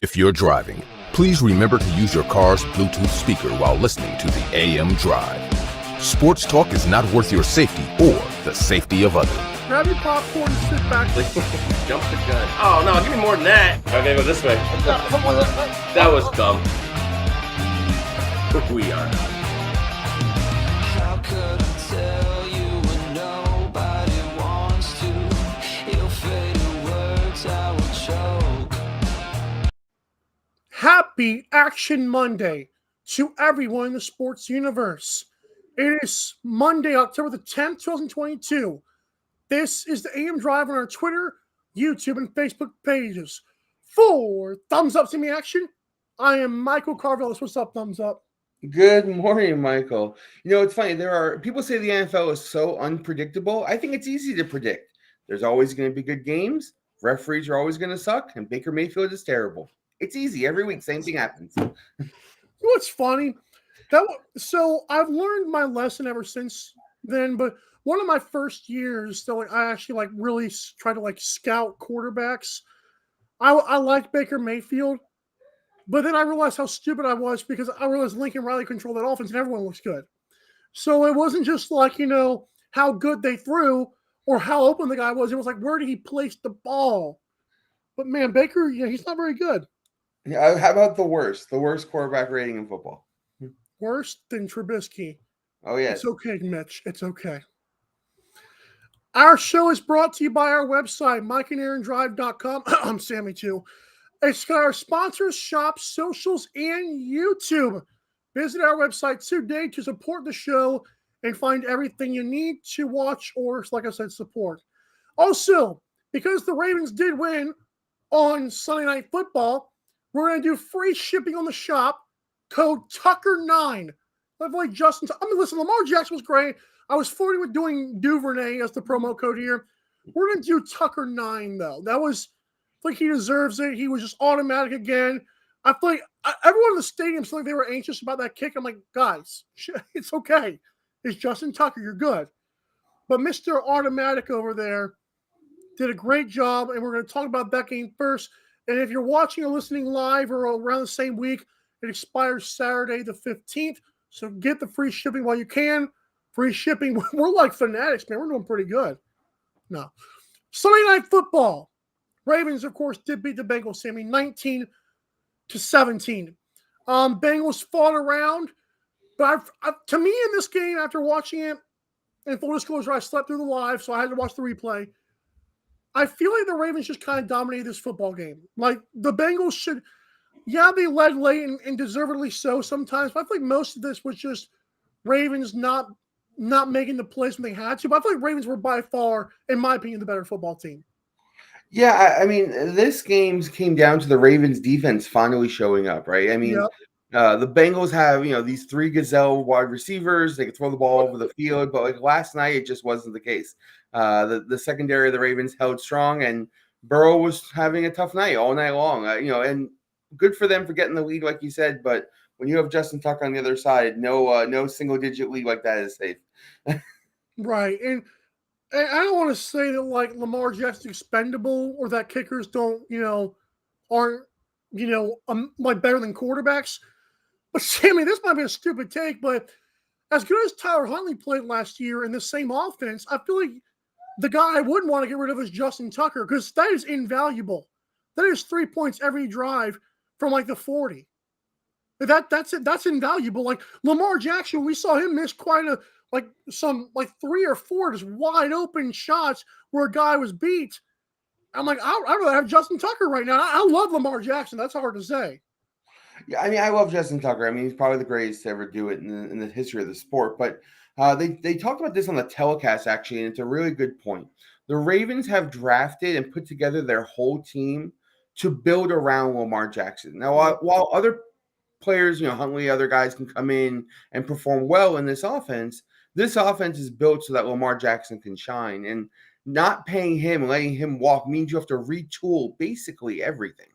If you're driving, please remember to use your car's Bluetooth speaker while listening to the AM Drive. Sports talk is not worth your safety or the safety of others. Grab your popcorn and sit back. Jump the gun. Oh, no, give me more than that. Okay, go this way. That was dumb. We are. How could I tell you when nobody wants to? Your fatal words I will choke. Happy Action Monday to everyone in the sports universe. It is Monday, October the 10th, 2022. This is the AM Drive on our Twitter, YouTube, and Facebook pages. For Thumbs Up to Me Action, I am Michael Carvelis. What's up, Thumbs Up? Good morning, Michael. You know, it's funny. There are people say the NFL is so unpredictable. I think it's easy to predict. There's always going to be good games. Referees are always going to suck, and Baker Mayfield is terrible. It's easy. Every week, same thing happens. You know what's funny? So I've learned my lesson ever since then, but one of my first years, I actually really tried to scout quarterbacks. I liked Baker Mayfield, but then I realized how stupid I was because I realized Lincoln Riley controlled that offense and everyone looks good. So it wasn't just how good they threw or how open the guy was. It was where did he place the ball? But man, Baker, he's not very good. Yeah, how about the worst quarterback rating in football? Worse than Trubisky. Oh, yes. It's okay, Mitch. It's okay. Our show is brought to you by our website, MikeandAaronDrive.com. I'm Sammy, too. It's got our sponsors, shops, socials, and YouTube. Visit our website today to support the show and find everything you need to watch or, like I said, support. Also, because the Ravens did win on Sunday Night Football, we're going to do free shipping on the shop. Code Tucker9. Listen, Lamar Jackson was great. I was flirting with doing Duvernay as the promo code here. We're going to do Tucker9, though. That was, he deserves it. He was just automatic again. I feel like everyone in the stadium seemed like they were anxious about that kick. I'm like, guys, it's okay. It's Justin Tucker. You're good. But Mr. Automatic over there did a great job, and we're going to talk about that game first. And if you're watching or listening live or around the same week, it expires Saturday the 15th. So get the free shipping while you can. Free shipping. We're like fanatics, man. We're doing pretty good. No. Sunday Night Football. Ravens, of course, did beat the Bengals, Sammy, 19-17. Bengals fought around. But to me in this game, after watching it, and full disclosure, I slept through the live, so I had to watch the replay. I feel like the Ravens just kind of dominated this football game. The Bengals should... Yeah, they led late and deservedly so sometimes, but I feel like most of this was just Ravens not making the plays when they had to. But I feel like Ravens were by far, in my opinion, the better football team. Yeah, I mean, this game came down to the Ravens defense finally showing up, right? I mean, yep. The Bengals have, these three gazelle wide receivers. They can throw the ball over the field, but last night it just wasn't the case. The secondary of the Ravens held strong, and Burrow was having a tough night all night long, and good for them for getting the lead, like you said. But when you have Justin Tucker on the other side, no single-digit lead like that is safe. Right, and I don't want to say that Lamar Jackson's expendable or that kickers aren't better than quarterbacks. But Sammy, this might be a stupid take, but as good as Tyler Huntley played last year in the same offense, I feel like the guy I wouldn't want to get rid of is Justin Tucker because that is invaluable. That is 3 points every drive from the 40. That's it. That's invaluable. Lamar Jackson, we saw him miss quite some 3 or 4 just wide open shots where a guy was beat. I'm like, I'd rather have Justin Tucker right now. I love Lamar Jackson. That's hard to say. Yeah, I mean, I love Justin Tucker. I mean, he's probably the greatest to ever do it in the history of the sport. But they talked about this on the telecast, actually, and it's a really good point. The Ravens have drafted and put together their whole team to build around Lamar Jackson. Now, while other players, Huntley, other guys can come in and perform well in this offense is built so that Lamar Jackson can shine. And not paying him and letting him walk means you have to retool basically everything.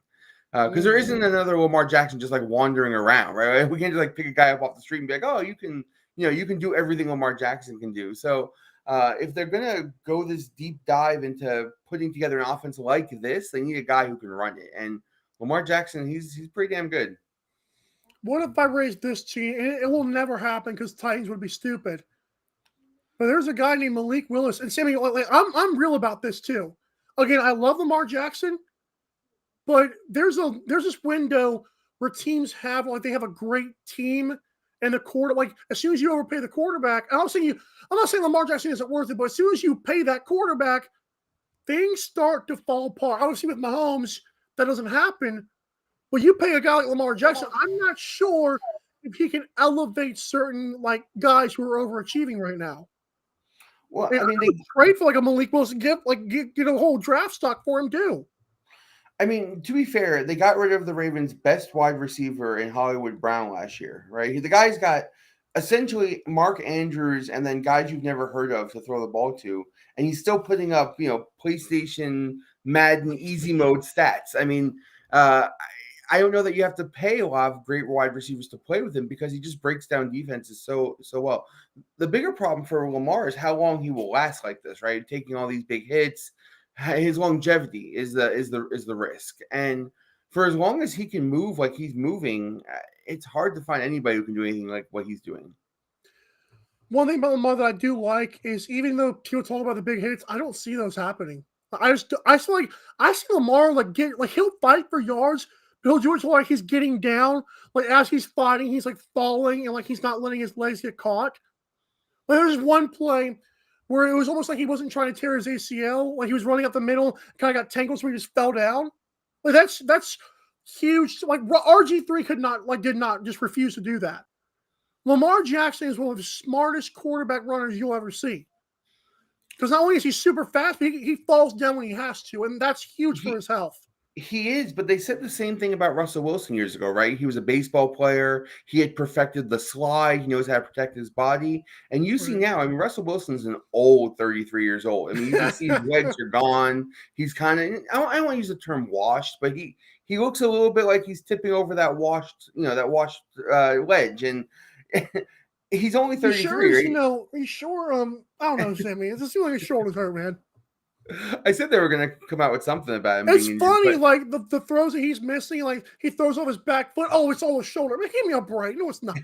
Because there isn't another Lamar Jackson just wandering around, right? We can't just pick a guy up off the street and be like, oh, you can do everything Lamar Jackson can do. So if they're going to go this deep dive into putting together an offense like this, they need a guy who can run it. And Lamar Jackson, he's pretty damn good. What if I raised this team? And it will never happen because Titans would be stupid. But there's a guy named Malik Willis. And Sammy, I'm real about this too. Again, I love Lamar Jackson, but there's this window where teams have they have a great team and the quarter. Like as soon as you overpay the quarterback, I'm not saying Lamar Jackson isn't worth it, but as soon as you pay that quarterback, things start to fall apart. Obviously, with Mahomes, that doesn't happen. But you pay a guy like Lamar Jackson, I'm not sure if he can elevate certain guys who are overachieving right now. Well, I mean, they trade for a Malik Wilson, get a whole draft stock for him too. I mean, to be fair, they got rid of the Ravens' best wide receiver in Hollywood Brown last year, right? The guy's got essentially Mark Andrews and then guys you've never heard of to throw the ball to, and he's still putting up, PlayStation, Madden, easy mode stats. I mean, I don't know that you have to pay a lot of great wide receivers to play with him because he just breaks down defenses so well. The bigger problem for Lamar is how long he will last like this, right? Taking all these big hits, his longevity is the risk. And for as long as he can move like he's moving, it's hard to find anybody who can do anything like what he's doing. One thing about Lamar that I do like is even though people talk about the big hits, I don't see those happening. I see Lamar he'll fight for yards. He'll do it like he's getting down, as he's fighting, he's falling and he's not letting his legs get caught. There's one play where it was almost like he wasn't trying to tear his ACL, he was running up the middle, kind of got tangled, so he just fell down. That's huge. RG3 did not just refuse to do that. Lamar Jackson is one of the smartest quarterback runners you'll ever see. Because not only is he super fast, but he falls down when he has to, and that's huge for his health. He is, but they said the same thing about Russell Wilson years ago, right? He was a baseball player. He had perfected the slide. He knows how to protect his body. And you see now, I mean, Russell Wilson's an old 33 years old. I mean, you can see his legs are gone. He's kind of, I don't want to use the term washed, but he looks a little bit like he's tipping over that washed ledge. And he's only 33, right? Are you sure? I don't know, Sammy. It just seems like his shoulder's hurt, man. I said they were going to come out with something about him. It's funny, the throws that he's missing, he throws off his back foot. Oh, it's all his shoulder. I mean, give me a break. No, it's not.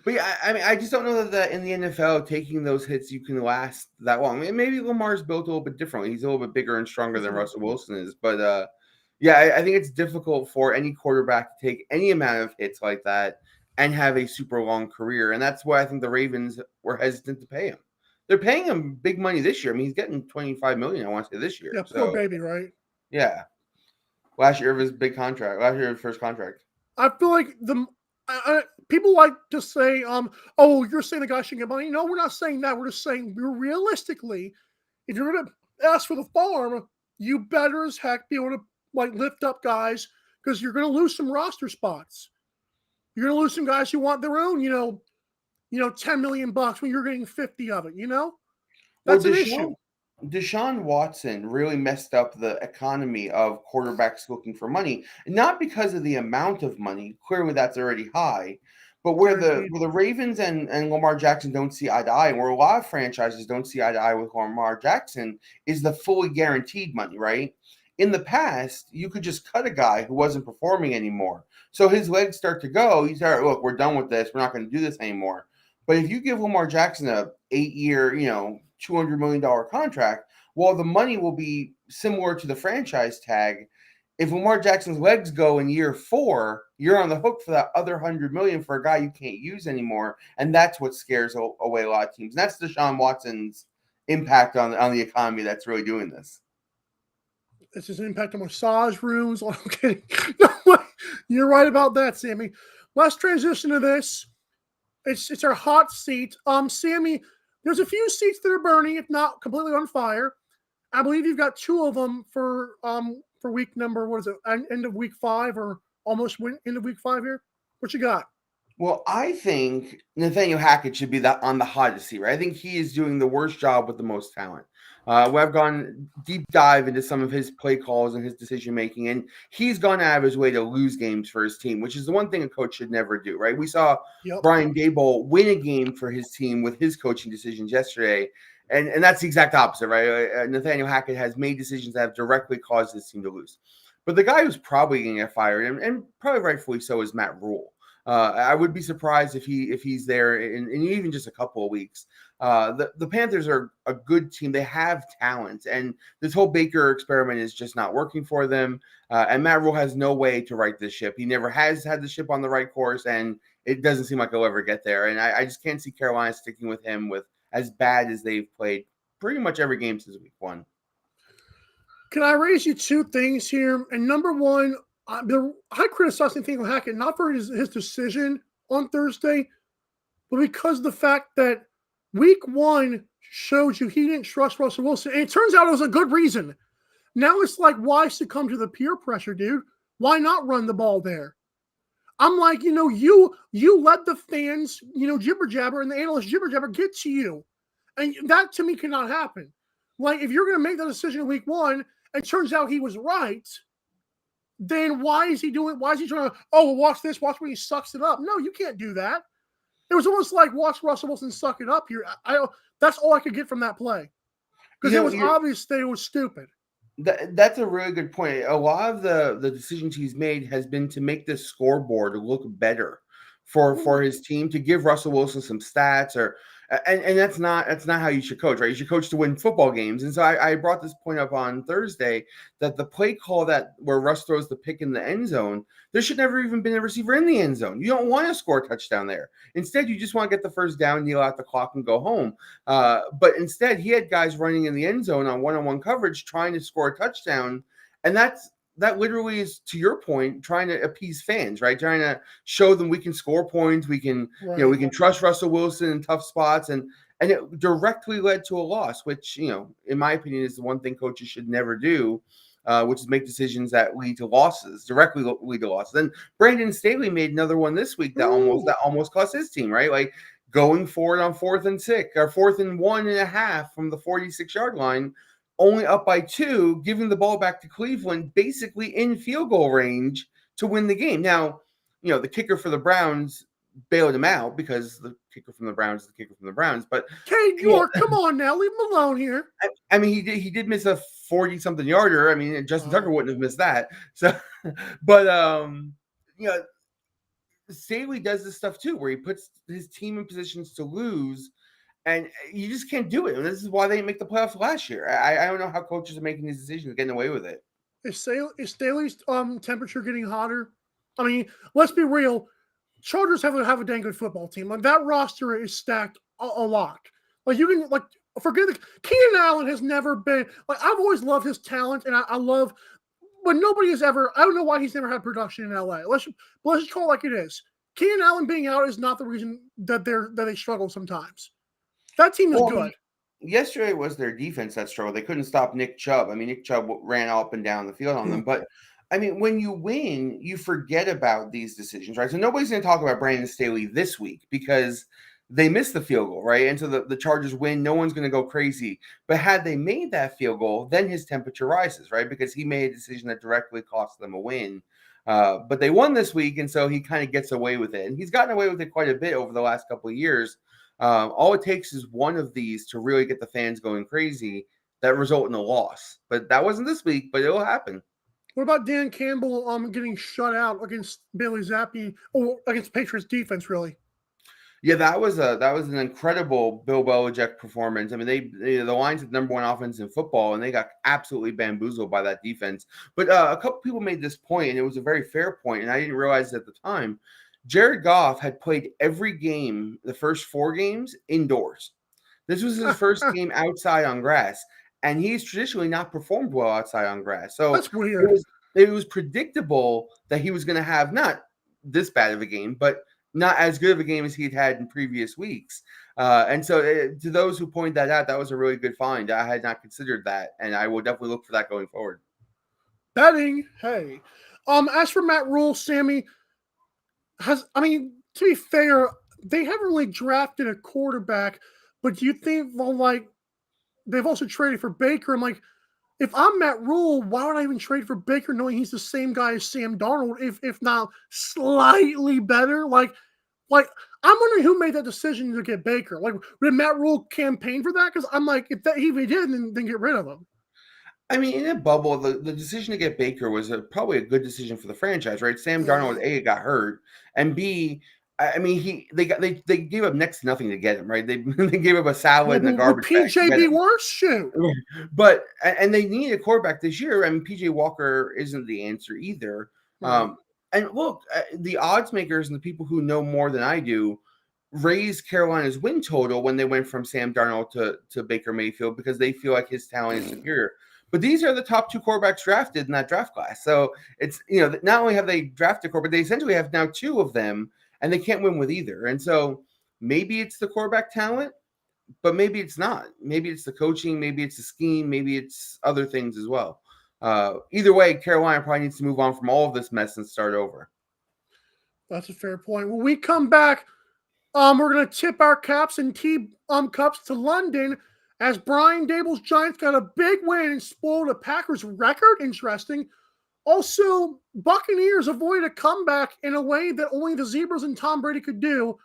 But yeah, I mean, I just don't know that in the NFL, taking those hits, you can last that long. I mean, maybe Lamar's built a little bit differently. He's a little bit bigger and stronger than Russell Wilson is. But I think it's difficult for any quarterback to take any amount of hits like that and have a super long career. And that's why I think the Ravens were hesitant to pay him. They're paying him big money this year. I mean, he's getting $25 million, I want to say, this year. Yeah, poor baby, right? Yeah. Last year of his big contract. Last year of his first contract. I feel like people like to say, oh, you're saying the guy should get money. No, we're not saying that. We're just saying realistically, if you're going to ask for the farm, you better as heck be able to lift up guys because you're going to lose some roster spots. You're going to lose some guys who want their own, $10 million when you're getting 50 of it, That's an issue. Deshaun Watson really messed up the economy of quarterbacks looking for money, not because of the amount of money. Clearly, that's already high. But where the Ravens and Lamar Jackson don't see eye to eye, and where a lot of franchises don't see eye to eye with Lamar Jackson, is the fully guaranteed money, right? In the past, you could just cut a guy who wasn't performing anymore. So his legs start to go. You start, look, we're done with this. We're not going to do this anymore. But if you give Lamar Jackson a 8-year, $200 million contract, well, the money will be similar to the franchise tag. If Lamar Jackson's legs go in year 4, you're on the hook for that other $100 million for a guy you can't use anymore, and that's what scares away a lot of teams. And that's Deshaun Watson's impact on the economy that's really doing this. It's just an impact on massage rooms. I'm kidding. You're right about that, Sammy. Let's transition to this. It's our hot seat. Sammy, there's a few seats that are burning, if not completely on fire. I believe you've got 2 of them for week number, what is it, end of week 5 or almost end of week 5 here? What you got? Well, I think Nathaniel Hackett should be on the hottest seat, right? I think he is doing the worst job with the most talent. I've gone deep dive into some of his play calls and his decision making, and he's gone out of his way to lose games for his team, which is the one thing a coach should never do, right? We saw Brian Daboll win a game for his team with his coaching decisions yesterday, and that's the exact opposite, right? Nathaniel Hackett has made decisions that have directly caused his team to lose. But the guy who's probably going to get fired, and probably rightfully so, is Matt Rhule. I would be surprised if he's there in even just a couple of weeks. The Panthers are a good team. They have talent, and this whole Baker experiment is just not working for them. And Matt Rhule has no way to right this ship. He never has had the ship on the right course, and it doesn't seem like he'll ever get there. And I just can't see Carolina sticking with him with as bad as they've played pretty much every game since week 1. Can I raise you 2 things here? And number one, I criticized Nathaniel Hackett not for his decision on Thursday, but because of the fact that week 1 showed you he didn't trust Russell Wilson. And it turns out it was a good reason. Now it's like, why succumb to the peer pressure, dude? Why not run the ball there? I'm like, you let the fans, jibber jabber and the analysts jibber jabber get to you. And that to me cannot happen. Like, if you're going to make that decision in week 1, and turns out he was right, then why is he trying to, watch this, watch when he sucks it up? No, you can't do that. It was almost like watch Russell Wilson suck it up here. That's all I could get from that play. Because it was obvious that it was stupid. That's a really good point. A lot of the decisions he's made has been to make this scoreboard look better for his team, to give Russell Wilson some stats, and that's not how you should coach, right? You should coach to win football games. And so I brought this point up on Thursday that the play call where Russ throws the pick in the end zone, there should never even been a receiver in the end zone. You don't want to score a touchdown there. Instead, you just want to get the first down, kneel out the clock, and go home. But instead, he had guys running in the end zone on one-on-one coverage trying to score a touchdown, and that literally is, to your point, trying to appease fans, right? Trying to show them we can score points, we can, we can trust Russell Wilson in tough spots, and it directly led to a loss, which, in my opinion, is the one thing coaches should never do, which is make decisions that lead to losses, directly lead to losses. Then Brandon Staley made another one this week that almost cost his team, right? Like going forward on 4th and 6 or 4th and 1.5 from the 46-yard line, only up by 2, giving the ball back to Cleveland, basically in field goal range to win the game. Now, the kicker for the Browns bailed him out because the kicker from the Browns is the kicker from the Browns. But Cade York, come on now, leave him alone here. I mean, he did miss a 40-something yarder. I mean, Justin Tucker wouldn't have missed that. So, but Staley does this stuff too, where he puts his team in positions to lose. And you just can't do it. And this is why they didn't make the playoffs last year. I don't know how coaches are making these decisions, getting away with it. Is Staley's temperature getting hotter? I mean, let's be real. Chargers have a dang good football team. Like, that roster is stacked a lot. Like, you can forget Keenan Allen has never been I've always loved his talent, and I love, but nobody has ever. I don't know why he's never had production in LA. Let's just call it like it is. Keenan Allen being out is not the reason that they struggle sometimes. That team is good. Yesterday was their defense that struggled. They couldn't stop Nick Chubb. I mean, Nick Chubb ran up and down the field on them. But, I mean, when you win, you forget about these decisions, right? So nobody's going to talk about Brandon Staley this week because they missed the field goal, right? And so the Chargers win. No one's going to go crazy. But had they made that field goal, then his temperature rises, right? Because he made a decision that directly cost them a win. But they won this week, and so he kind of gets away with it. And he's gotten away with it quite a bit over the last couple of years. All it takes is one of these to really get the fans going crazy that result in a loss. But that wasn't this week, but it'll happen. What about Dan Campbell getting shut out against Bailey Zappi, or against Patriots defense, really? Yeah, that was an incredible Bill Belichick performance. I mean, the Lions had the number 1 offense in football, and they got absolutely bamboozled by that defense. But a couple people made this point, and it was a very fair point, and I didn't realize it at the time. Jared Goff had played every game, the first 4 games, indoors. This was his first game outside on grass, and he's traditionally not performed well outside on grass. So that's weird. It was predictable that he was going to have not this bad of a game, but not as good of a game as he'd had in previous weeks. And so to those who point that out, that was a really good find. I had not considered that, and I will definitely look for that going forward. Betting, hey. As for Matt Rhule, Sammy, to be fair, they haven't really drafted a quarterback, but do you think they've also traded for Baker? I'm like, if I'm Matt Rhule, why would I even trade for Baker knowing he's the same guy as Sam Darnold, if not slightly better? I'm wondering who made that decision to get Baker. Did Matt Rhule campaign for that? Because I'm like, if he did, then get rid of him. I mean, in a bubble, the decision to get Baker was probably a good decision for the franchise, right? Sam Darnold, A, got hurt, and B, I mean, they gave up next to nothing to get him, right? They they gave up a salad and a Would garbage bag to PJ get be him. worse? Shoot. But and they need a quarterback this year. I mean, PJ Walker isn't the answer either. Right. And look, the odds makers and the people who know more than I do raised Carolina's win total when they went from Sam Darnold to Baker Mayfield because they feel like his talent is superior. But these are the top two quarterbacks drafted in that draft class. So it's, not only have they drafted quarterback, they essentially have now two of them, and they can't win with either. And so maybe it's the quarterback talent, but maybe it's not. Maybe it's the coaching, maybe it's the scheme, maybe it's other things as well. Either way, Carolina probably needs to move on from all of this mess and start over. That's a fair point. When we come back, we're going to tip our caps and tea cups to London as Brian Dable's Giants got a big win and spoiled a Packers record. Interesting. Also, Buccaneers avoided a comeback in a way that only the Zebras and Tom Brady could do.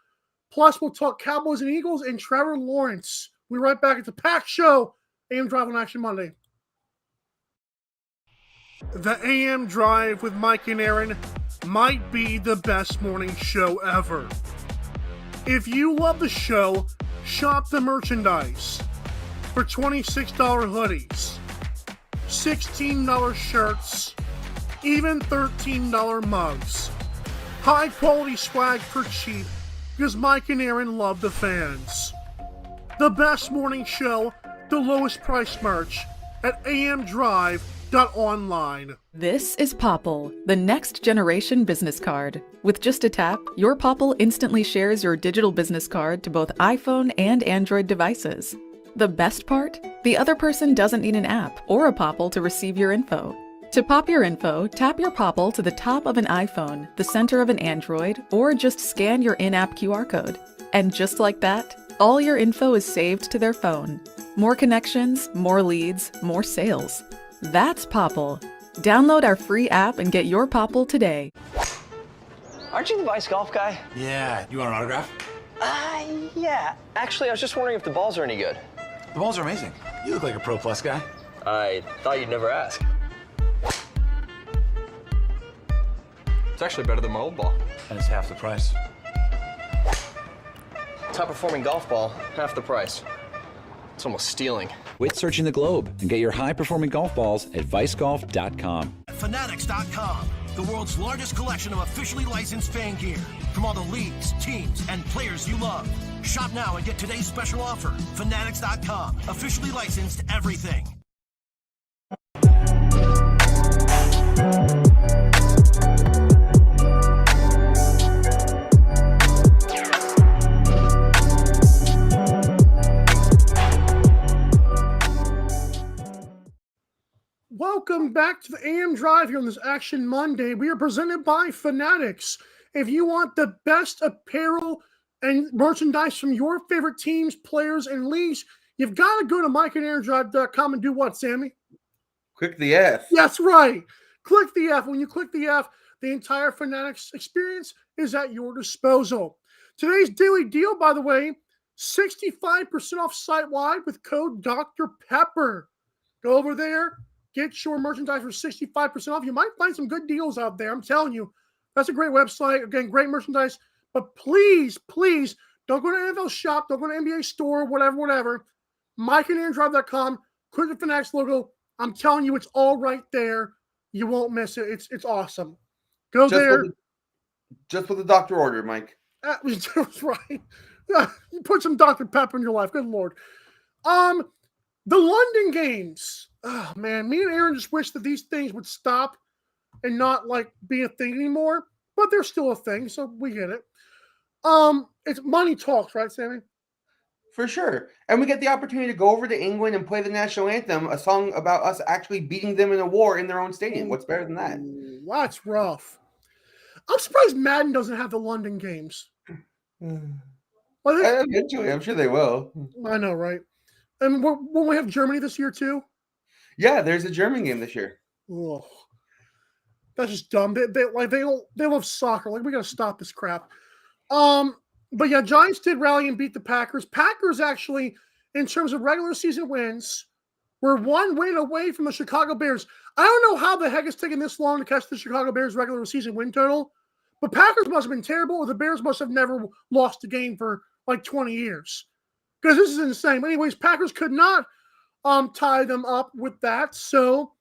Plus, we'll talk Cowboys and Eagles and Trevor Lawrence. We'll be right back at the Pack Show, AM Drive on Action Monday. The AM Drive with Mike and Aaron might be the best morning show ever. If you love the show, shop the merchandise. For $26 hoodies, $16 shirts, even $13 mugs. High quality swag for cheap because Mike and Aaron love the fans. The best morning show, the lowest price merch at amdrive.online. This is Popple, the next generation business card. With just a tap, your Popple instantly shares your digital business card to both iPhone and Android devices. The best part? The other person doesn't need an app or a Popple to receive your info. To pop your info, tap your Popple to the top of an iPhone, the center of an Android, or just scan your in-app QR code. And just like that, all your info is saved to their phone. More connections, more leads, more sales. That's Popple. Download our free app and get your Popple today. Aren't you the Vice Golf guy? Yeah, you want an autograph? Yeah. Actually, I was just wondering if the balls are any good. The balls are amazing. You look like a Pro Plus guy. I thought you'd never ask. It's actually better than my old ball. And it's half the price. Top performing golf ball, half the price. It's almost stealing. Quit searching the globe and get your high-performing golf balls at vicegolf.com. Fanatics.com, the world's largest collection of officially licensed fan gear from all the leagues, teams, and players you love. Shop now and get today's special offer. Fanatics.com, officially licensed everything. Welcome back to the AM Drive here on this Action Monday. We are presented by Fanatics. If you want the best apparel and merchandise from your favorite teams, players, and leagues, you've got to go to mikeandaarondrive.com and do what, Sammy? Click the F. That's right. Click the F. When you click the F, the entire Fanatics experience is at your disposal. Today's daily deal, by the way, 65% off site-wide with code Dr. Pepper. Go over there. Get your merchandise for 65% off. You might find some good deals out there. I'm telling you, that's a great website. Again, great merchandise. But please, please, don't go to NFL Shop. Don't go to NBA Store, whatever. MikeandAaronDrive.com. Click the Fanatics logo. I'm telling you, it's all right there. You won't miss it. It's awesome. Go there. Just what the doctor ordered, Mike. That's right. You put some Dr. Pepper in your life. Good Lord. The London games. Oh, man. Me and Aaron just wish that these things would stop and not, be a thing anymore. But they're still a thing, so we get it. It's money talks, right, Sammy? For sure. And we get the opportunity to go over to England and play the national anthem, a song about us actually beating them in a war in their own stadium. What's better than that? That's rough. I'm surprised Madden doesn't have the London games. Eventually, I'm sure they will. I know, right? And will we have Germany this year, too? Yeah, there's a German game this year. Ugh. That's just dumb. They love soccer. We got to stop this crap. But yeah, Giants did rally and beat the Packers. Packers actually, in terms of regular season wins, We're one win away from the Chicago Bears. I don't know how the heck it's taking this long to catch the Chicago Bears regular season win total, but Packers must have been terrible, or the Bears must have never lost a game for like 20 years. Because this is insane. But anyways, Packers could not tie them up with that. So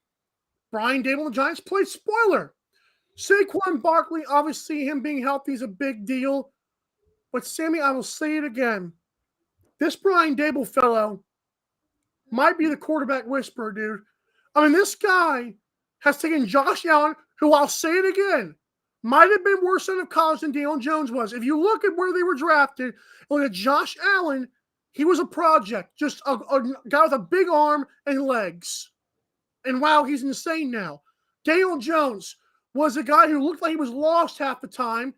Brian Dable and the Giants played spoiler. Saquon Barkley, obviously him being healthy is a big deal. But Sammy, I will say it again. This Brian Dable fellow might be the quarterback whisperer, dude. I mean, this guy has taken Josh Allen, who I'll say it again, might have been worse out of college than Daniel Jones was. If you look at where they were drafted, look at Josh Allen, he was a project, just a guy with a big arm and legs. And wow, he's insane now. Daniel Jones was a guy who looked like he was lost half the time.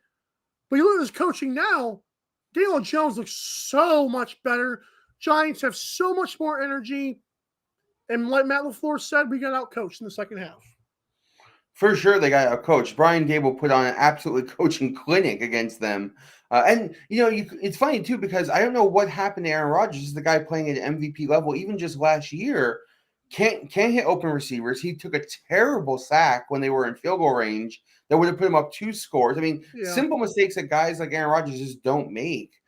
But you look at his coaching now, Daniel Jones looks so much better. Giants have so much more energy. And like Matt LaFleur said, we got outcoached in the second half. For sure, they got outcoached. Brian Dable put on an absolutely coaching clinic against them. And, it's funny, too, because I don't know what happened to Aaron Rodgers, the guy playing at MVP level, even just last year, can't hit open receivers. He took a terrible sack when they were in field goal range that would have put him up 2 scores. I mean, simple mistakes that guys like Aaron Rodgers just don't make.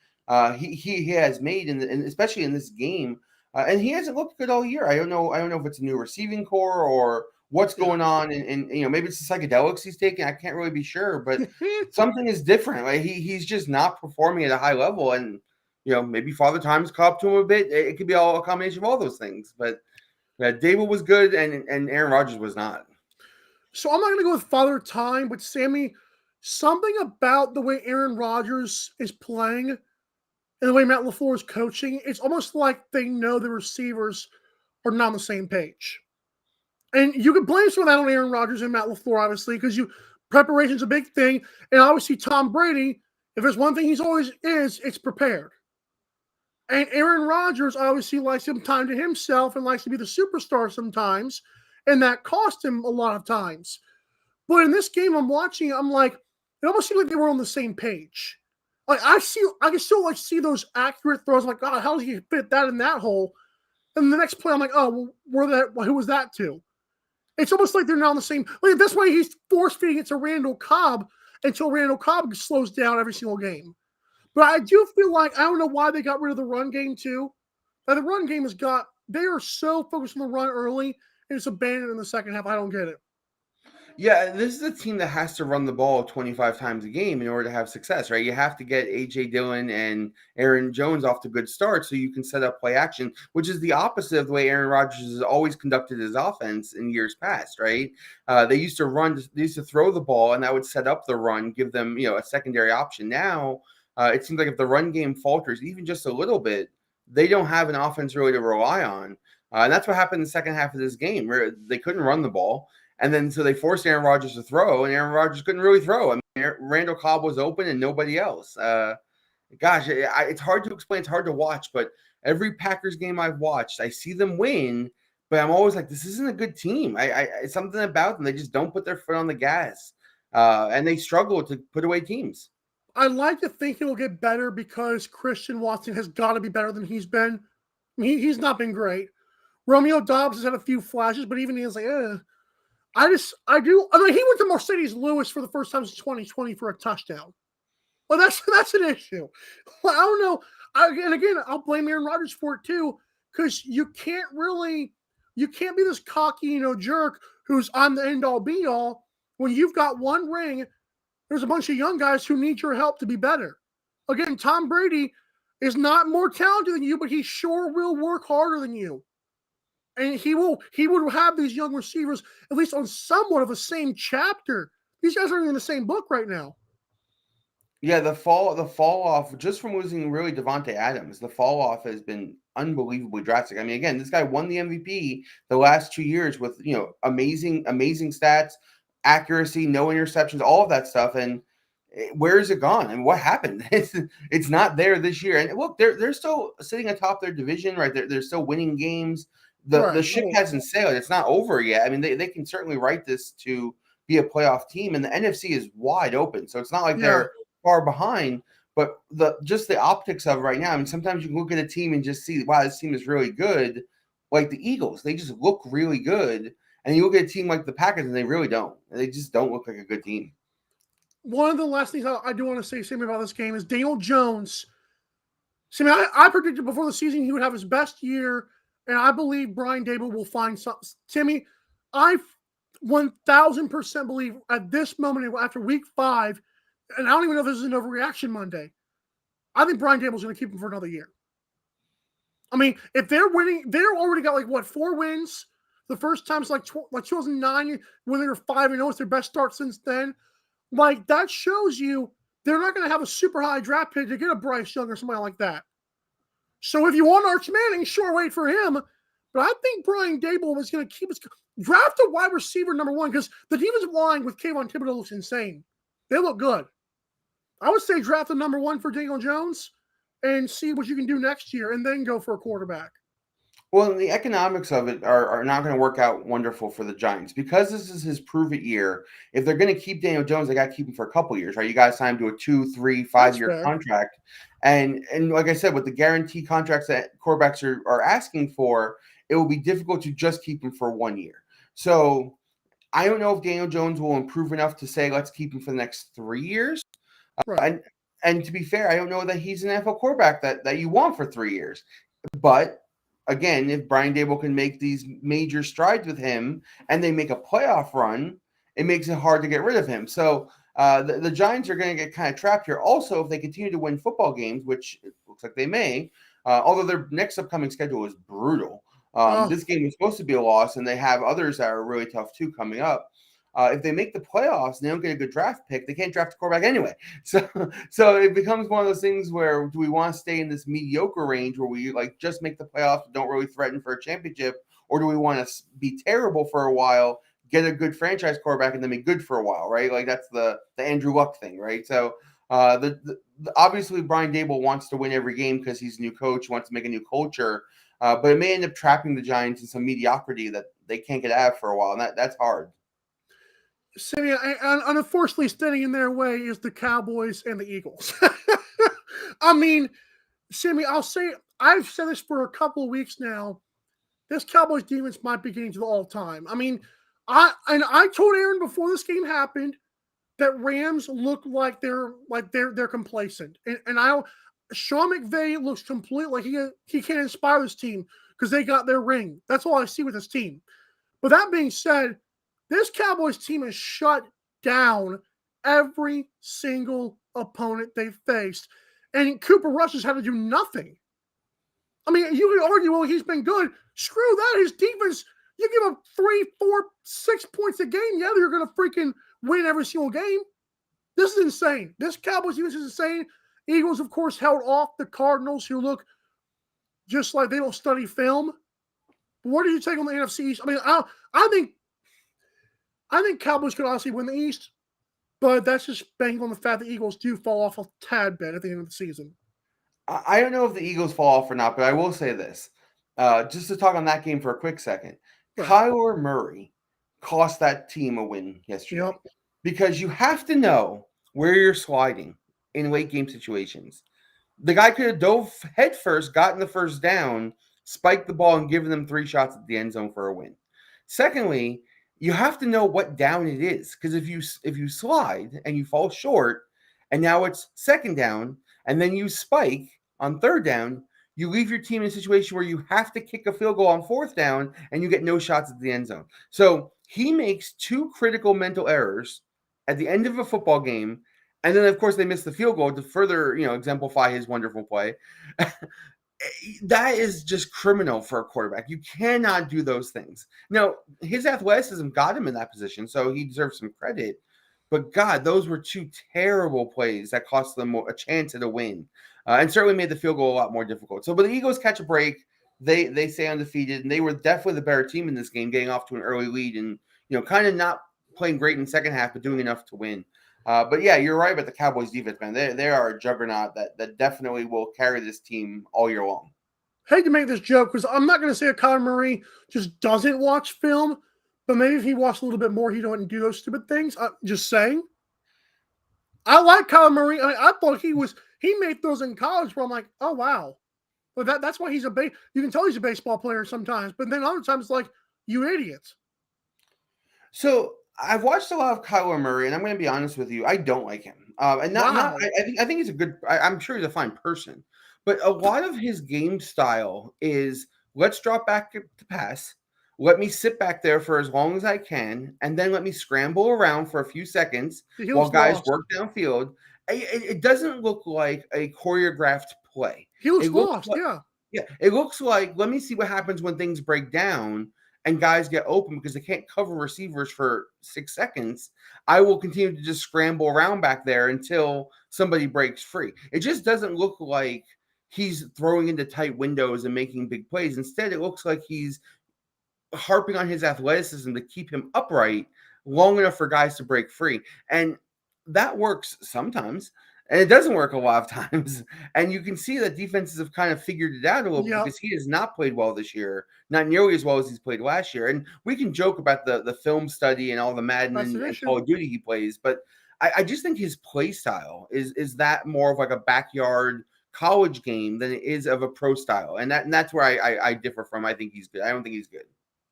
He has made, and especially in this game, and he hasn't looked good all year. I don't know if it's a new receiving core or what's going on, and maybe it's the psychedelics he's taking. I can't really be sure, but something is different. Like he's just not performing at a high level, and maybe Father Time's caught up to him a bit. It could be all a combination of all those things, but Dable was good, and Aaron Rodgers was not. So I'm not going to go with Father Time, but Sammy, something about the way Aaron Rodgers is playing and the way Matt LaFleur is coaching, it's almost like they know the receivers are not on the same page. And you can blame some of that on Aaron Rodgers and Matt LaFleur, obviously, because preparation's a big thing. And obviously Tom Brady, if there's one thing he's always it's prepared. And Aaron Rodgers obviously likes some time to himself and likes to be the superstar sometimes. And that cost him a lot of times. But in this game, I'm watching, I'm like, it almost seemed like they were on the same page. Like I can still see those accurate throws. I'm like, God, how did he fit that in that hole? And the next play, I'm like, oh, well, who was that to? It's almost like they're not on the same. Like that's why he's force feeding it to Randall Cobb until Randall Cobb slows down every single game. But I do feel like I don't know why they got rid of the run game too. Like the run game they are so focused on the run early. It's abandoned in the second half. I don't get it. Yeah, this is a team that has to run the ball 25 times a game in order to have success, right? You have to get A.J. Dillon and Aaron Jones off to good starts so you can set up play action, which is the opposite of the way Aaron Rodgers has always conducted his offense in years past, right? They used to throw the ball, and that would set up the run, give them, a secondary option. Now, it seems like if the run game falters even just a little bit, they don't have an offense really to rely on. And that's what happened in the second half of this game, where they couldn't run the ball. And then so they forced Aaron Rodgers to throw, and Aaron Rodgers couldn't really throw. I mean, Randall Cobb was open and nobody else. It's hard to explain. It's hard to watch, but every Packers game I've watched, I see them win, but I'm always like, this isn't a good team. It's something about them. They just don't put their foot on the gas, and they struggle to put away teams. I like to think it'll get better because Christian Watson has got to be better than he's been. I mean, he's not been great. Romeo Dobbs has had a few flashes, but even he's like, I mean, he went to Mercedes Lewis for the first time since 2020 for a touchdown. Well, that's an issue. Well, I don't know. And again, I'll blame Aaron Rodgers for it too, because you can't be this cocky, jerk who's on the end all be all when you've got one ring. There's a bunch of young guys who need your help to be better. Again, Tom Brady is not more talented than you, but he sure will work harder than you. And he would have these young receivers at least on somewhat of the same chapter. These guys aren't in the same book right now. Yeah, the fall off just from losing really Devontae Adams, the fall off has been unbelievably drastic. I mean, again, this guy won the MVP the last 2 years with amazing stats, accuracy, no interceptions, all of that stuff. And where is it gone? And what happened? It's not there this year. And look, they're still sitting atop their division, right? They're still winning games. The ship hasn't sailed. It's not over yet. I mean, they can certainly write this to be a playoff team, and the NFC is wide open. So it's not like they're far behind, but the optics of right now. I mean, sometimes you can look at a team and just see, wow, this team is really good. like the Eagles. They just look really good. And you look at a team like the Packers, and they really don't. They just don't look like a good team. One of the last things I do want to say, Sammy, about this game is Daniel Jones. Sammy, I predicted before the season he would have his best year, and I believe Brian Dable will find something. Timmy, I 1,000% believe at this moment after week 5, and I don't even know if this is an overreaction Monday, I think Brian Dable's going to keep him for another year. I mean, if they're winning, they're already got 4 wins. The first time it's like 2009 when they were 5-0. It's their best start since then. Like, that shows you they're not going to have a super high draft pick to get a Bryce Young or somebody like that. So if you want Arch Manning, sure, wait for him. But I think Brian Dable is going to keep his draft a wide receiver number 1 because the defensive line with Kayvon Thibodeau looks insane. They look good. I would say draft the number 1 for Daniel Jones and see what you can do next year and then go for a quarterback. Well, the economics of it are not going to work out wonderful for the Giants because this is his prove-it year. If they're going to keep Daniel Jones, they got to keep him for a couple years, right? You got to sign him to a 2, 3, 5-year contract. And like I said, with the guarantee contracts that quarterbacks are asking for, it will be difficult to just keep him for 1 year. So I don't know if Daniel Jones will improve enough to say, let's keep him for the next 3 years. Right. And to be fair, I don't know that he's an NFL quarterback that you want for 3 years. But again, if Brian Dable can make these major strides with him and they make a playoff run, it makes it hard to get rid of him. So the Giants are going to get kind of trapped here. Also, if they continue to win football games, which it looks like they may, although their next upcoming schedule is brutal. This game is supposed to be a loss, and they have others that are really tough too coming up. If they make the playoffs and they don't get a good draft pick, they can't draft a quarterback anyway. So it becomes one of those things where do we want to stay in this mediocre range where we just make the playoffs and don't really threaten for a championship, or do we want to be terrible for a while, get a good franchise quarterback, and then be good for a while, right? Like that's the Andrew Luck thing, right? So obviously Brian Dable wants to win every game because he's a new coach, wants to make a new culture, but it may end up trapping the Giants in some mediocrity that they can't get out of for a while, and that's hard. Sammy, and unfortunately, standing in their way is the Cowboys and the Eagles. I mean, Sammy, I've said this for a couple of weeks now. This Cowboys defense might be getting to the all-time. I mean, I told Aaron before this game happened that Rams look like they're complacent, and Sean McVay looks completely like he can't inspire this team because they got their ring. That's all I see with this team. But that being said, this Cowboys team has shut down every single opponent they've faced. And Cooper Rush has had to do nothing. I mean, you could argue, well, he's been good. Screw that. His defense, you give up 3, 4, 6 points a game. Yeah, they're going to freaking win every single game. This is insane. This Cowboys defense is insane. Eagles, of course, held off the Cardinals, who look just like they don't study film. But what do you take on the NFC East? I mean, I think Cowboys could honestly win the East, but that's just banking on the fact that the Eagles do fall off a tad bit at the end of the season. I don't know if the Eagles fall off or not, but I will say this. Just to talk on that game for a quick second. Right. Kyler Murray cost that team a win yesterday. Yep. Because you have to know where you're sliding in late game situations. The guy could have dove head first, gotten the first down, spiked the ball, and given them 3 shots at the end zone for a win. Secondly, you have to know what down it is, because if you slide and you fall short, and now it's second down, and then you spike on third down, you leave your team in a situation where you have to kick a field goal on fourth down, and you get no shots at the end zone. So he makes 2 critical mental errors at the end of a football game, and then of course they miss the field goal to further, exemplify his wonderful play. That is just criminal for a quarterback. You cannot do those things. Now, his athleticism got him in that position, so he deserves some credit. But, God, those were 2 terrible plays that cost them a chance at a win, and certainly made the field goal a lot more difficult. So, but the Eagles catch a break. They stay undefeated, and they were definitely the better team in this game, getting off to an early lead and, kind of not playing great in the second half, but doing enough to win. But yeah, you're right about the Cowboys defense, man. They are a juggernaut that definitely will carry this team all year long. I hate to make this joke because I'm not going to say that Kyler Murray just doesn't watch film, but maybe if he watched a little bit more, he wouldn't do those stupid things. I'm just saying. I like Kyler Murray. I thought he made those in college where I'm like, oh wow, But that's why he's you can tell he's a baseball player sometimes, but then other times, like, you idiots. So I've watched a lot of Kyler Murray, and I'm going to be honest with you, I don't like him. And Wow. I think he's a good. I'm sure he's a fine person, but a lot of his game style is let's drop back to pass. Let me sit back there for as long as I can, and then let me scramble around for a few seconds He while looks guys lost. work downfield. It doesn't look like a choreographed play. He looks It looks lost, like, yeah. yeah, it looks like let me see what happens when things break down and guys get open because they can't cover receivers for 6 seconds. I will continue to just scramble around back there until somebody breaks free. It just doesn't look like he's throwing into tight windows and making big plays. Instead, it looks like he's harping on his athleticism to keep him upright long enough for guys to break free. And that works sometimes, and it doesn't work a lot of times. And you can see that defenses have kind of figured it out a little bit because he has not played well this year, not nearly as well as he's played last year. And we can joke about the film study and all the Madden and Call of Duty he plays, but I just think his play style is that more of like a backyard college game than it is of a pro style. And that's where I differ from. I think he's good. I don't think he's good.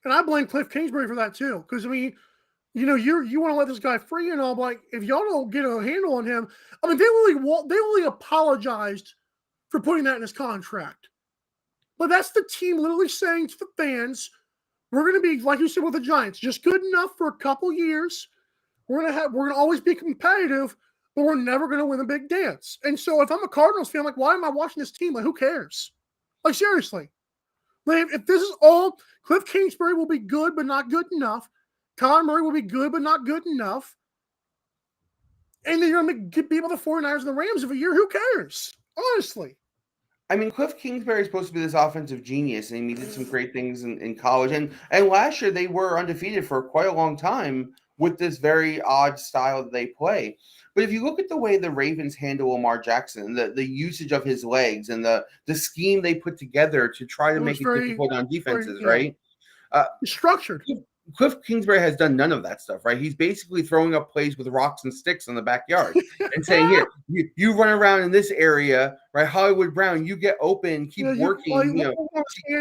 And I blame Cliff Kingsbury for that too. Because, I mean, you know, you want to let this guy free and all, but like, if y'all don't get a handle on him, I mean, they really apologized for putting that in his contract. But that's the team literally saying to the fans, we're going to be, like you said with the Giants, just good enough for a couple years. We're going to always be competitive, but we're never going to win a big dance. And so if I'm a Cardinals fan, like, why am I watching this team? Like, who cares? Like, seriously. Like, if this is all, Cliff Kingsbury will be good, but not good enough. Kyler Murray will be good, but not good enough. And then you're going to beat the 49ers and the Rams of a year. Who cares? Honestly. I mean, Cliff Kingsbury is supposed to be this offensive genius, and he did some great things in college. And last year, they were undefeated for quite a long time with this very odd style that they play. But if you look at the way the Ravens handle Lamar Jackson, the usage of his legs and the scheme they put together to try to make it difficult on defenses, right? Structured. Cliff Kingsbury has done none of that stuff, right? He's basically throwing up plays with rocks and sticks in the backyard and saying, here, you run around in this area, right? Hollywood Brown, you get open, keep working.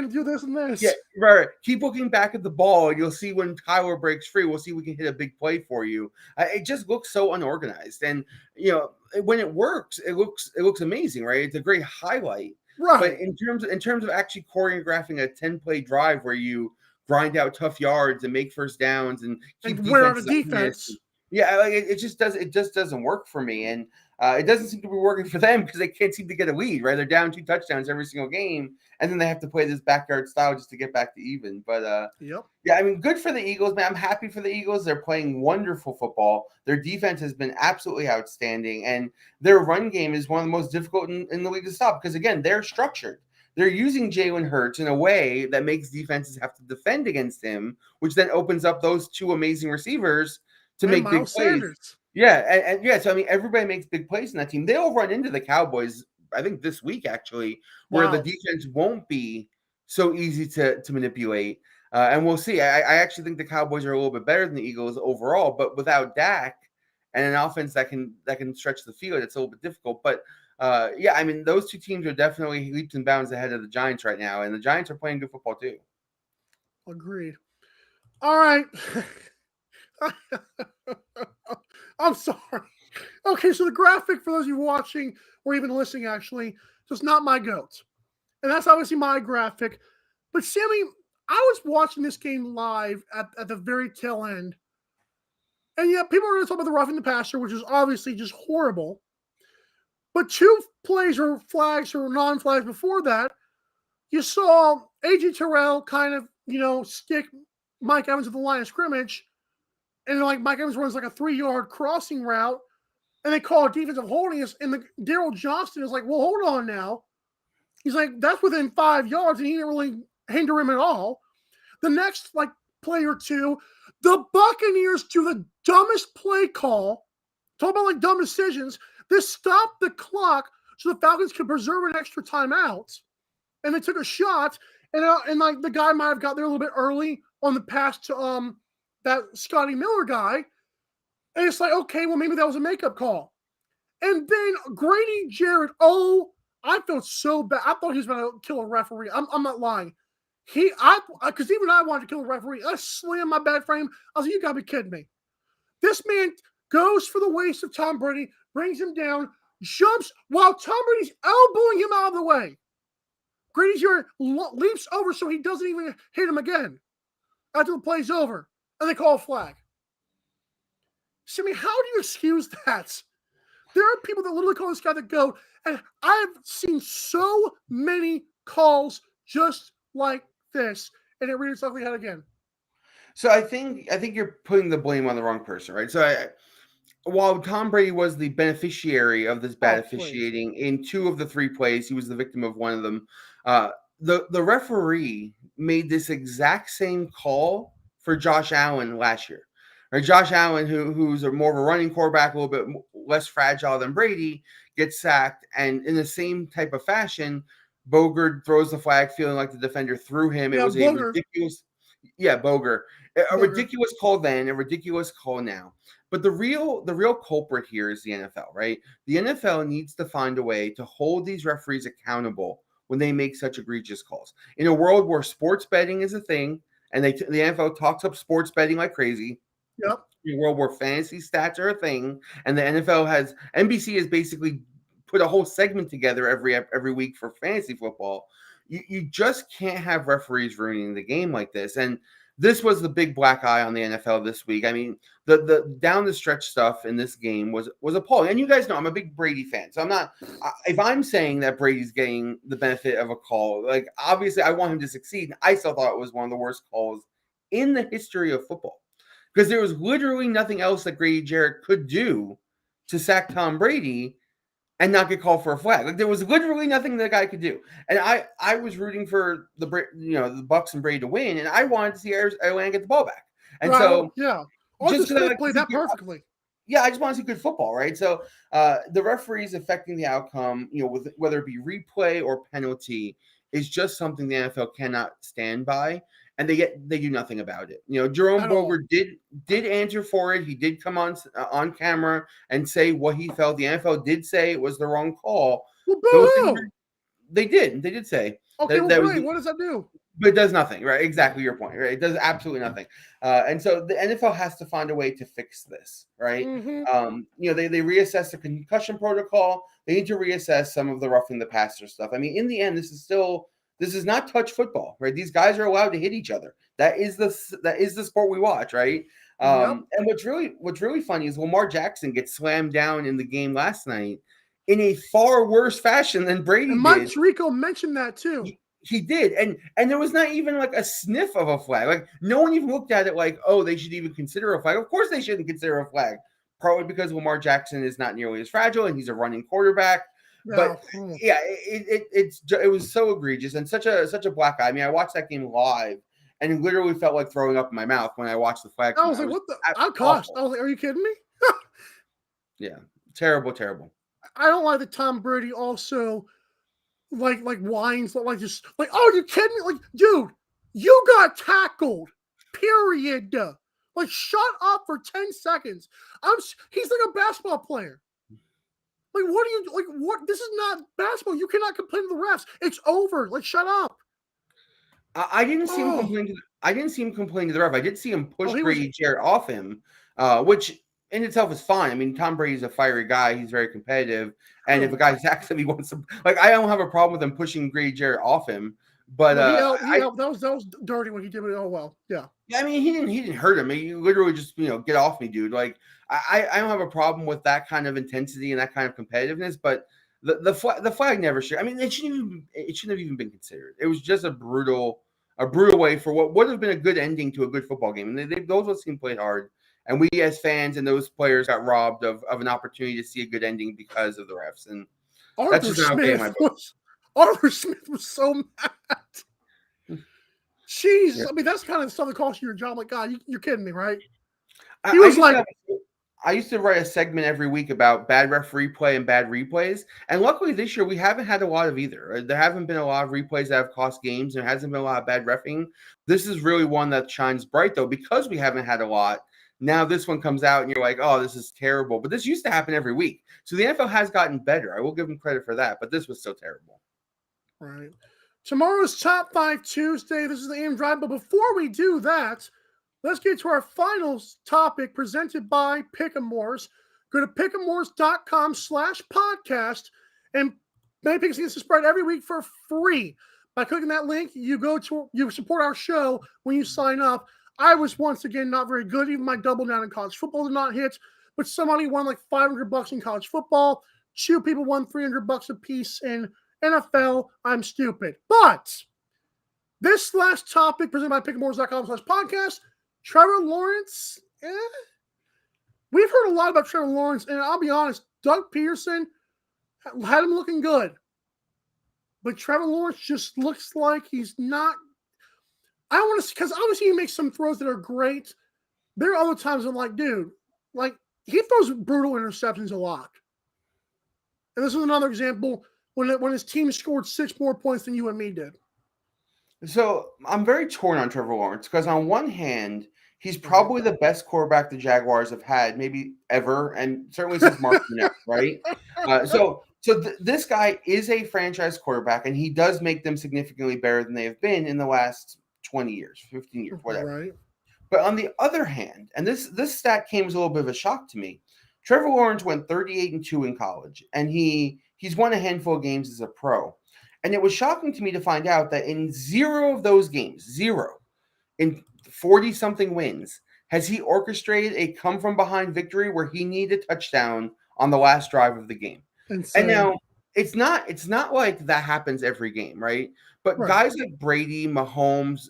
Do this and this. Yeah, right. Keep looking back at the ball, and you'll see when Kyler breaks free, we'll see we can hit a big play for you. It just looks so unorganized. And, you know, when it works, it looks amazing, right? It's a great highlight. Right. But in terms of actually choreographing a 10-play drive where you grind out tough yards and make first downs and keep defense. Yeah, like it just doesn't work for me, and it doesn't seem to be working for them because they can't seem to get a lead. Right, they're down 2 touchdowns every single game, and then they have to play this backyard style just to get back to even. But yeah, I mean, good for the Eagles, man. I'm happy for the Eagles. They're playing wonderful football. Their defense has been absolutely outstanding, and their run game is one of the most difficult in the league to stop because again, they're structured. They're using Jalen Hurts in a way that makes defenses have to defend against him, which then opens up those 2 amazing receivers to make big plays. Sanders. Yeah, and yeah, so I mean, everybody makes big plays in that team. They'll run into the Cowboys, I think this week actually, where the defense won't be so easy to manipulate. And we'll see. I actually think the Cowboys are a little bit better than the Eagles overall, but without Dak and an offense that can stretch the field, it's a little bit difficult. But yeah, I mean, those 2 teams are definitely leaps and bounds ahead of the Giants right now, and the Giants are playing good football too. Agreed. All right. I'm sorry. Okay, so the graphic for those of you watching or even listening, actually, so it's not my goat. And that's obviously my graphic. But Sammy, I was watching this game live at the very tail end. And yeah, people are going to talk about the roughing the passer, which is obviously just horrible. But 2 plays or flags or non-flags before that, you saw A.J. Terrell kind of, stick Mike Evans at the line of scrimmage. And like Mike Evans runs like a 3-yard crossing route. And they call a defensive holding us. And Daryl Johnston is like, well, hold on now. He's like, that's within 5 yards. And he didn't really hinder him at all. The next play or 2, the Buccaneers do the dumbest play call. Talk about dumb decisions. They stopped the clock so the Falcons could preserve an extra timeout. And they took a shot. And the guy might have got there a little bit early on the pass to that Scotty Miller guy. And it's like, okay, well, maybe that was a makeup call. And then Grady Jarrett, oh I felt so bad. I thought he was going to kill a referee. I'm not lying. Because even I wanted to kill a referee. I slammed my bed frame. I was like, you got to be kidding me. This man goes for the waist of Tom Brady, brings him down, jumps while Tom Brady's elbowing him out of the way. Brady leaps over so he doesn't even hit him again after the play's over, and they call a flag. So, I mean, how do you excuse that? There are people that literally call this guy the GOAT, and I've seen so many calls just like this, and it reared its ugly head again. So I think you're putting the blame on the wrong person, right? So while Tom Brady was the beneficiary of this bad officiating in 2 of the 3 plays, he was the victim of one of them. The referee made this exact same call for Josh Allen last year. Right? Josh Allen, who's more of a running quarterback, a little bit less fragile than Brady, gets sacked, and in the same type of fashion, Bogert throws the flag, feeling like the defender threw him. Yeah, it was Boger. a ridiculous, Boger. A ridiculous call then, a ridiculous call now. But the real culprit here is the NFL, right? The NFL needs to find a way to hold these referees accountable when they make such egregious calls. In a world where sports betting is a thing, and the NFL talks up sports betting like crazy. Yep. In a world where fantasy stats are a thing, and the NBC has basically put a whole segment together every week for fantasy football. You just can't have referees ruining the game like this. And this was the big black eye on the NFL this week. I mean, the down the stretch stuff in this game was appalling. And you guys know I'm a big Brady fan, so I'm not. If I'm saying that Brady's getting the benefit of a call, like obviously I want him to succeed. I still thought it was one of the worst calls in the history of football because there was literally nothing else that Grady Jarrett could do to sack Tom Brady and not get called for a flag. Like there was literally nothing that guy could do. And I was rooting for the Bucs and Brady to win, and I wanted to see Atlanta get the ball back. And so Arthur Smith played that perfectly. Yeah, I just want to see good football, right? So the referees affecting the outcome, with whether it be replay or penalty, is just something the NFL cannot stand by. And they do nothing about it. Jerome Boger did answer for it. He did come on camera and say what he felt. The NFL did say it was the wrong call. Well, they did say. Okay, great. What does that do? But it does nothing, right? Exactly your point, right? It does absolutely nothing. And so the NFL has to find a way to fix this, right? Mm-hmm. They reassess the concussion protocol. They need to reassess some of the roughing the passer stuff. I mean, in the end, this is not touch football, right? These guys are allowed to hit each other. That is the sport we watch, right? And what's really funny is Lamar Jackson gets slammed down in the game last night in a far worse fashion than Brady and Mike did. Tirico mentioned that too. He did, and there was not even like a sniff of a flag. Like no one even looked at it like, oh, they should even consider a flag. Of course, they shouldn't consider a flag. Probably because Lamar Jackson is not nearly as fragile and he's a running quarterback. But yeah, it was so egregious and such a black eye. I mean, I watched that game live and it literally felt like throwing up in my mouth when I watched the flag. I was like, what the? I cussed. I was like, are you kidding me? Yeah, terrible. I don't like that Tom Brady also like whines, like just like, oh, you kidding me? Like, dude, you got tackled. Period. Like, shut up for 10 seconds. He's like a basketball player. Like, what are you like? What? This is not basketball. You cannot complain to the refs. It's over. Like, shut up. I didn't see him complain. I didn't see him complain to the ref. I did see him push Brady Jarrett off him, which in itself is fine. I mean, Tom Brady's a fiery guy. He's very competitive, and if a guy sacks him, he wants to. Like, I don't have a problem with him pushing Brady Jarrett off him. But that was dirty when he did it. Oh well, yeah. Yeah, I mean, he didn't hurt him. He literally just get off me, dude. Like, I don't have a problem with that kind of intensity and that kind of competitiveness, but the flag never should. I mean, it shouldn't have even been considered. It was just a brutal way for what would have been a good ending to a good football game. And those teams played hard, and we as fans and those players got robbed of an opportunity to see a good ending because of the refs. And that's just not okay in my book. Arthur Smith was so mad. Jeez, yeah. I mean, that's kind of stuff that costs you your job. Like, God, you're kidding me, right? He was I used to write a segment every week about bad referee play and bad replays. And luckily this year, we haven't had a lot of either. There haven't been a lot of replays that have cost games. There hasn't been a lot of bad reffing. This is really one that shines bright, though, because we haven't had a lot. Now this one comes out and you're like, oh, this is terrible. But this used to happen every week. So the NFL has gotten better. I will give them credit for that. But this was still terrible. Right. Tomorrow's Top 5 Tuesday. This is the AM Drive. But before we do that, let's get to our final topic presented by Pick'emores. Go to pick'emores.com/podcast and many picks against the spread every week for free. By clicking that link, you support our show when you sign up. I was once again not very good. Even my double down in college football did not hit, but somebody won like $500 in college football. Two people won $300 a piece in NFL. I'm stupid. But this last topic presented by pick'emores.com/podcast, Trevor Lawrence. We've heard a lot about Trevor Lawrence, and I'll be honest, Doug Peterson had him looking good. But Trevor Lawrence just looks like he's not. I don't want to, because obviously he makes some throws that are great. There are other times I'm like, dude, like he throws brutal interceptions a lot. And this is another example when his team scored 6 more points than you and me did. So I'm very torn on Trevor Lawrence because on one hand, he's probably the best quarterback the Jaguars have had, maybe ever, and certainly since Mark Inez, right? This guy is a franchise quarterback, and he does make them significantly better than they have been in the last 20 years, 15 years, whatever. Right. But on the other hand, and this stat came as a little bit of a shock to me, Trevor Lawrence went 38-2 in college, and he's won a handful of games as a pro. And it was shocking to me to find out that in 0 of those games, in 40-something wins, has he orchestrated a come-from-behind victory where he needed a touchdown on the last drive of the game. Insane. And now, it's not like that happens every game, right? But guys like Brady, Mahomes,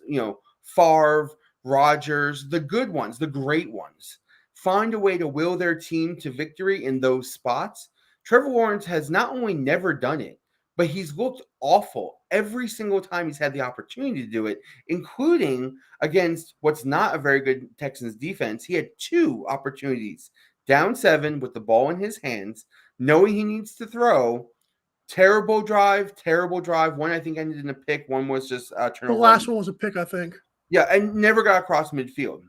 Favre, Rodgers, the good ones, the great ones, find a way to will their team to victory in those spots. Trevor Lawrence has not only never done it, but he's looked awful every single time he's had the opportunity to do it, including against what's not a very good Texans defense. He had 2 opportunities, down 7 with the ball in his hands, knowing he needs to throw. Terrible drive. One, I think, ended in a pick. One was just turnover. The last one was a pick, I think. Yeah, and never got across midfield.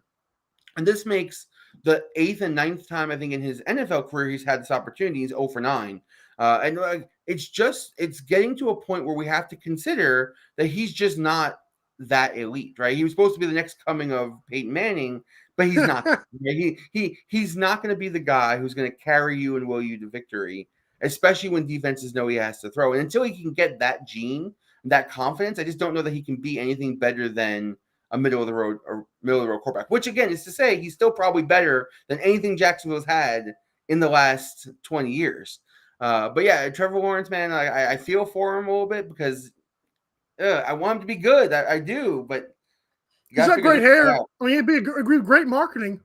And this makes the 8th and 9th time, I think, in his NFL career he's had this opportunity. He's 0 for 9. It's getting to a point where we have to consider that he's just not that elite, right? He was supposed to be the next coming of Peyton Manning, but he's not. He's not going to be the guy who's going to carry you and will you to victory, especially when defenses know he has to throw. And until he can get that gene, that confidence, I just don't know that he can be anything better than a middle of the road quarterback, which again is to say he's still probably better than anything Jacksonville's had in the last 20 years. But yeah, Trevor Lawrence, man, I feel for him a little bit because I want him to be good. I do, but he's got great hair. I mean, it'd be great marketing.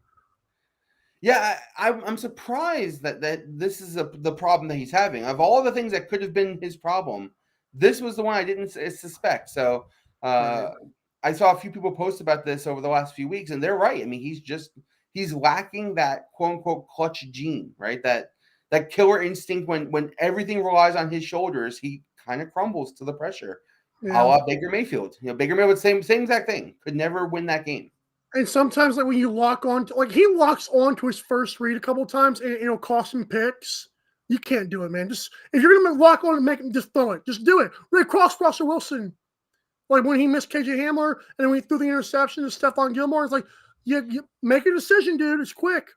Yeah, I'm surprised that this is the problem that he's having. Of all the things that could have been his problem, this was the one I didn't suspect. So I saw a few people post about this over the last few weeks, and they're right. I mean, he's lacking that quote unquote clutch gene, right? That killer instinct when everything relies on his shoulders, he kind of crumbles to the pressure. Yeah. A la Baker Mayfield. Baker Mayfield, same exact thing. Could never win that game. And sometimes, like when you lock on, he locks on to his first read a couple of times, and it'll cost him picks. You can't do it, man. Just if you're gonna lock on and make him, just throw it. Just do it. Right across Russell Wilson, like when he missed KJ Hamler, and then when he threw the interception to Stephon Gilmore, it's like you make a decision, dude. It's quick.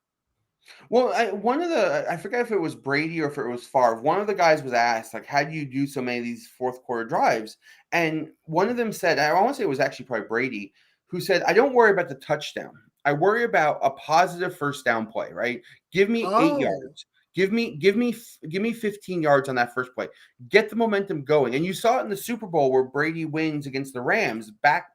Well, I forget if it was Brady or if it was Favre. One of the guys was asked, like, how do you do so many of these fourth quarter drives? And one of them said, I want to say it was actually probably Brady, who said, I don't worry about the touchdown. I worry about a positive first down play, right? Give me 8 yards. Give me 15 yards on that first play. Get the momentum going. And you saw it in the Super Bowl where Brady wins against the Rams back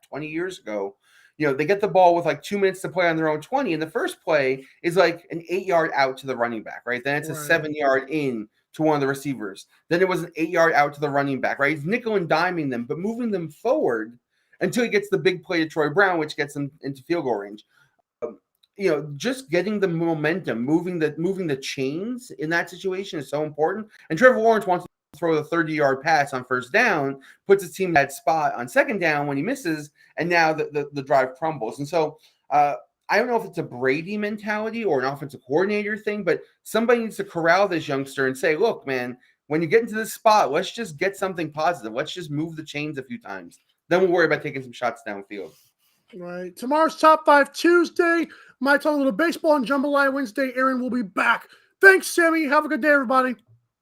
20 years ago. They get the ball with like 2 minutes to play on their own 20. And the first play is like an 8-yard out to the running back, right? Then it's a 7-yard in to one of the receivers. Then it was an 8-yard out to the running back, right? He's nickel and diming them, but moving them forward until he gets the big play to Troy Brown, which gets him into field goal range. Just getting the momentum, moving the chains in that situation is so important. And Trevor Lawrence wants to throw the 30-yard pass on first down, puts his team in that spot on second down when he misses, and now the drive crumbles. And so I don't know if it's a Brady mentality or an offensive coordinator thing, but somebody needs to corral this youngster and say, look, man, when you get into this spot, let's just get something positive. Let's just move the chains a few times. Then we'll worry about taking some shots downfield. Right. Tomorrow's Top 5 Tuesday. Might talk a little baseball, and Jambalaya Wednesday. Aaron will be back. Thanks, Sammy. Have a good day, everybody.